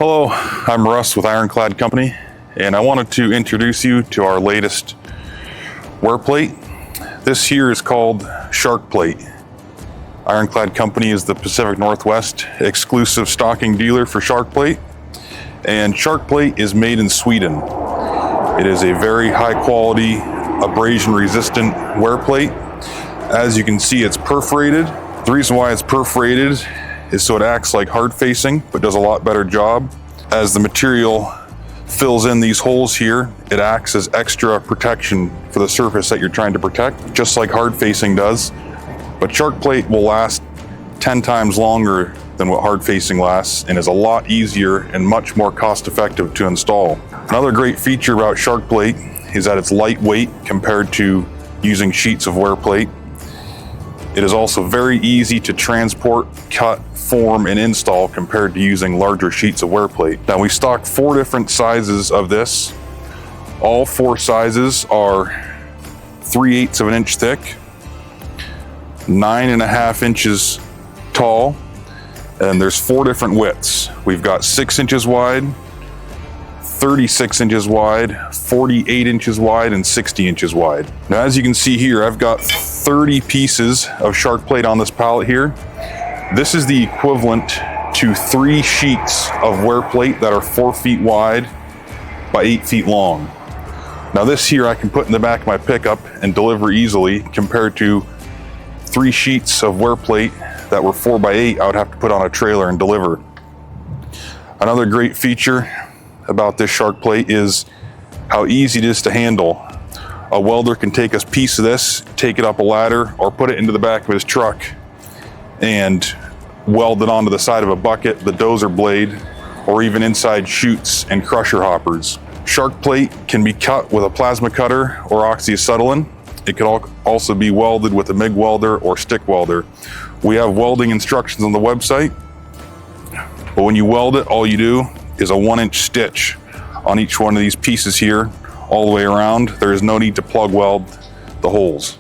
Hello, I'm Russ with IronClad Company, and I wanted to introduce you to our latest wear plate. This here is called Sharq plate. IronClad Company is the Pacific Northwest exclusive stocking dealer for Sharq plate, and Sharq plate is made in Sweden. It is a very high quality, abrasion resistant wear plate. As you can see, it's perforated. The reason why it's perforated is so it acts like hard facing, but does a lot better job. As the material fills in these holes here, it acts as extra protection for the surface that you're trying to protect, just like hard facing does. But Sharq plate will last 10 times longer than what hard facing lasts, and is a lot easier and much more cost effective to install. Another great feature about Sharq plate is that it's lightweight compared to using sheets of wear plate. It is also very easy to transport, cut, form, and install compared to using larger sheets of wear plate. Now, we stock 4 different sizes of this. All 4 sizes are 3/8 of an inch thick, 9.5 inches tall, and there's 4 different widths. We've got 6 inches wide, 36 inches wide, 48 inches wide, and 60 inches wide. Now, as you can see here, I've got 30 pieces of Sharq plate on this pallet here. This is the equivalent to 3 sheets of wear plate that are 4 feet wide by 8 feet long. Now, this here I can put in the back of my pickup and deliver easily, compared to 3 sheets of wear plate that were 4 by 8 I would have to put on a trailer and deliver. Another great feature about this Sharq plate is how easy it is to handle. A welder can take a piece of this, take it up a ladder, or put it into the back of his truck and weld it onto the side of a bucket, the dozer blade, or even inside chutes and crusher hoppers. Sharq plate can be cut with a plasma cutter or oxyacetylene. It can also be welded with a MIG welder or stick welder. We have welding instructions on the website, but when you weld it, all you do is a 1-inch stitch on each one of these pieces here all the way around. There is no need to plug weld the holes.